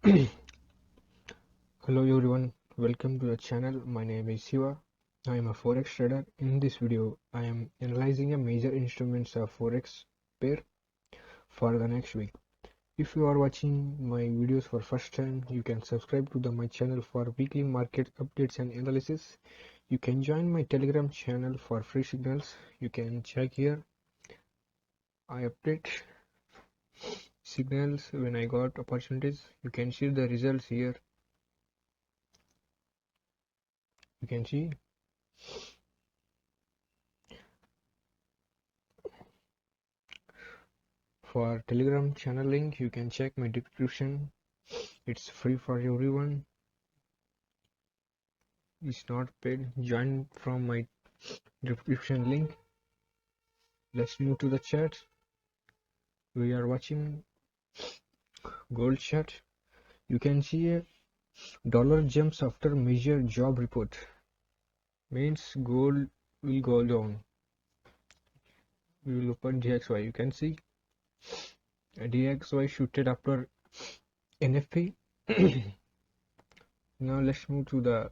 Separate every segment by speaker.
Speaker 1: Hello everyone, welcome to the channel. My name is Shiva. I am a Forex trader. In this video, I am analyzing a major instruments of Forex pair for the next week. If you are watching my videos for first time, you can subscribe to my channel for weekly market updates and analysis. You can join my Telegram channel for free signals. You can check here. I update signals when I got opportunities. You can see the results here. You can see for Telegram channel link, you can check my description. It's free for everyone. It's not paid. Join from my description link. Let's move to the chart. We are watching gold chart. You can see a dollar jumps after major job report. Means gold will go down. We will open DXY. You can see DXY shooted after NFP. Now let's move to the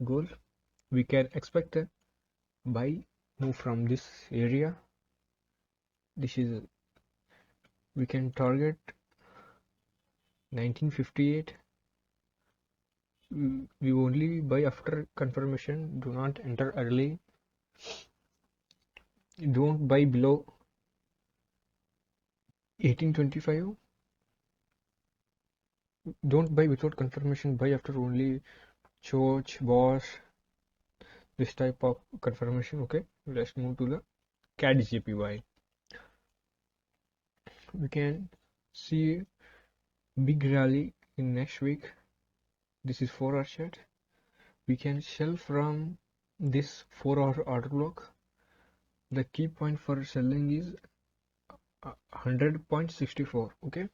Speaker 1: gold. We can expect a buy move from this area. This is, we can target 1958. We only buy after confirmation. Do not enter early. Don't buy below 1825. Don't buy without confirmation. Buy after only Church, Boss, this type of confirmation. Okay, let's move to the CAD JPY. We can see big rally in next week. This is 4-hour chart. We can sell from this 4-hour order block. The key point for selling is 100.64. okay,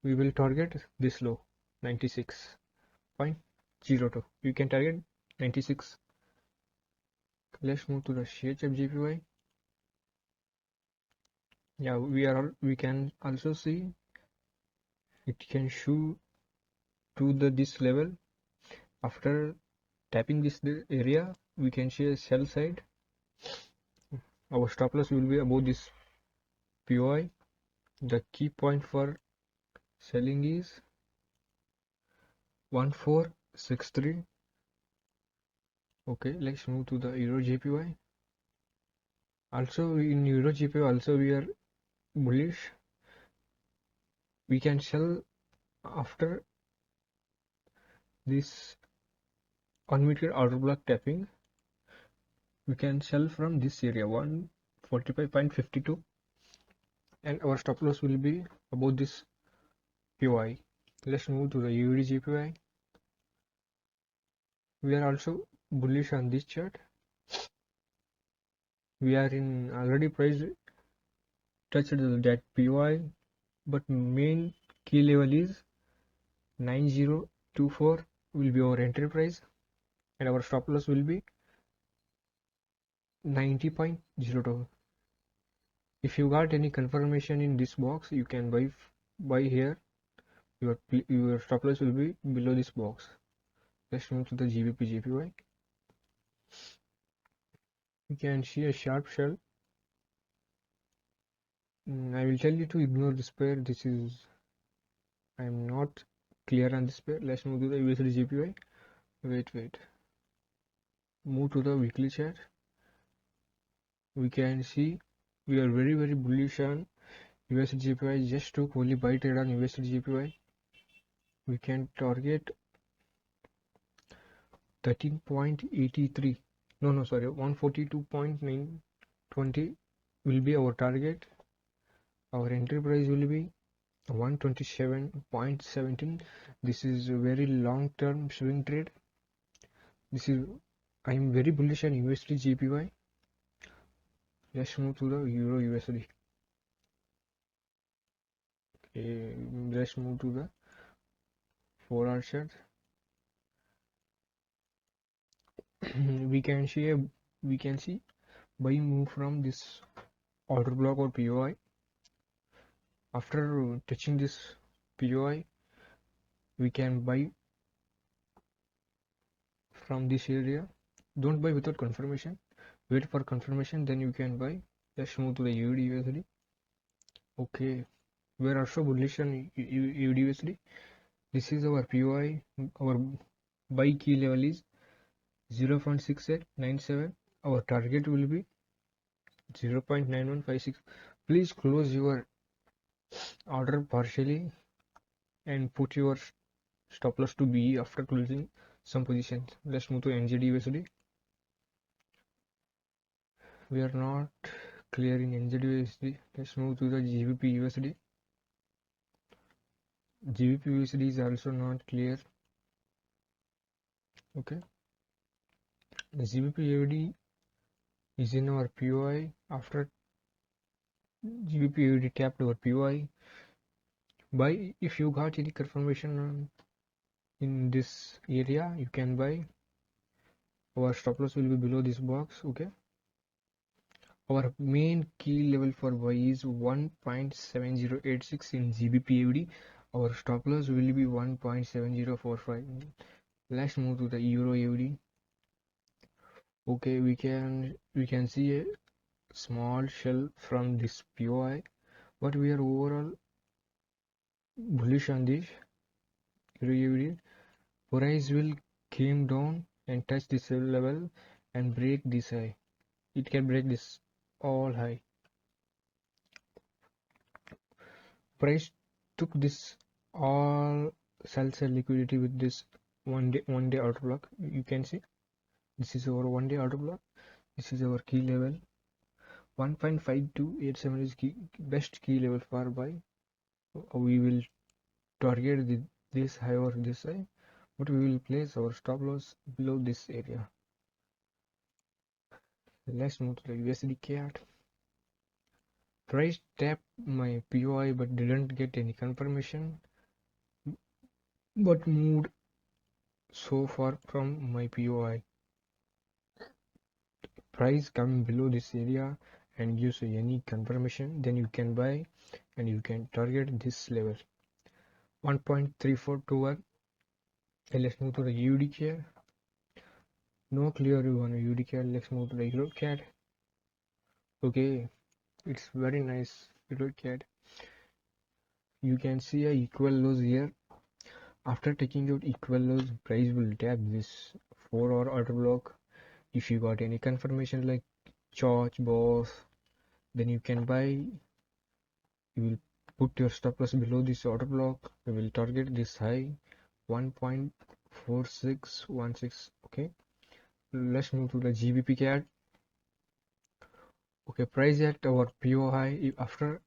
Speaker 1: we will target this low 96.02. you can target 96. Let's move to the CHF JPY. Yeah, we can also see it can shoot to this level. After tapping this area, we can see a sell side. Our stop loss will be above this POI. The key point for selling is 1463. okay, let's move to the Euro JPY. Also in Euro JPY also we are bullish. We can sell after this unmuted order block tapping. We can sell from this area 145.52 and our stop loss will be about this POI. Let's move to the USD JPY. We are also bullish on this chart. We are in already price touched that POI, but main key level is 9024 will be our entry price and our stop loss will be 90.02. if you got any confirmation in this box, you can buy here. Your stop loss will be below this box. Let's move to the GBP JPY. You can see a sharp sell. I will tell you to ignore this pair. This is, I am not clear on this pair. Let's move to the USD JPY. Wait. Move to the weekly chart. We can see we are very bullish on USD JPY. Just took only buy trade on USD JPY. We can target 13.83. No, sorry, 142.920 will be our target. Our entry price will be 127.17. This is a very long term swing trade. I am very bullish on USD JPY. Let's move to the Euro USD. Okay, let's move to the 4-hour chart. we can see buy move from this order block or POI. After touching this POI, we can buy from this area. Don't buy without confirmation, wait for confirmation, then you can buy. Let's move to the USD. Okay, we are also bullish on USD. This is our POI. Our buy key level is 0.6897. Our target will be 0.9156. Please close your order partially and put your stop loss to BE after closing some positions. Let's move to NZD USD. We are not clear in NZD USD. Let's move to the GBP USD. GBP USD is also not clear. Okay. The GBP USD is in our POI. After GBP USD tapped our POI. Buy if you got any confirmation in this area, you can buy. Our stop loss will be below this box. Okay. Our main key level for buy is 1.7086 in GBP USD. Our stop loss will be 1.7045. Let's move to the Euro USD. Okay, we can see a small shell from this POI, but we are overall bullish on this Euro USD. Price will came down and touch this level and break this high. It can break this all high. Price took this all sell side liquidity with this one day order block. You can see this is our 1 day order block. This is our key level. 1.5287 is best key level for buy. We will target this high or this high, but we will place our stop loss below this area. Let's move to the USD CAD. Price tapped my POI but didn't get any confirmation, but moved so far from my POI. Price come below this area and gives any confirmation, then you can buy and you can target this level 1.3421. Let's move to the UDCAD. No clear view on UDCAD. Let's move to the EuroCAD. Okay, it's very nice EuroCAD. You can see a equal lows here. After taking out equal lows, price will tap this 4-hour order block. If you got any confirmation like charge boss, then you can buy. You will put your stop loss below this order block. You will target this high 1.4616. Okay, let's move to the GBP CAD. Okay, price at our PO high after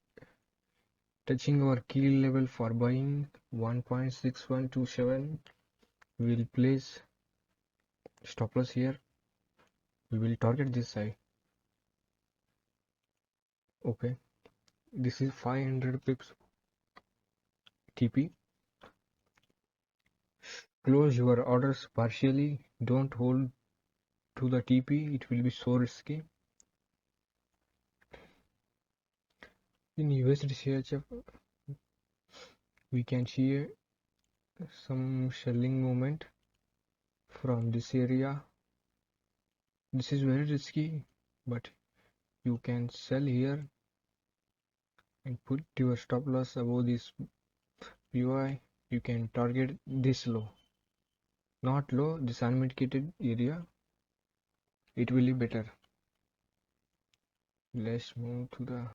Speaker 1: touching our key level for buying 1.6127. We will place stop loss here. We will target this high. Okay, this is 500 pips TP. Close your orders partially. Don't hold to the TP. It will be so risky. In USD CHF, we can see some shelling movement from this area. This is very risky, but you can sell here and put your stop loss above this POI. You can target this low, not low, this unmitigated area. It will be better. Let's move to the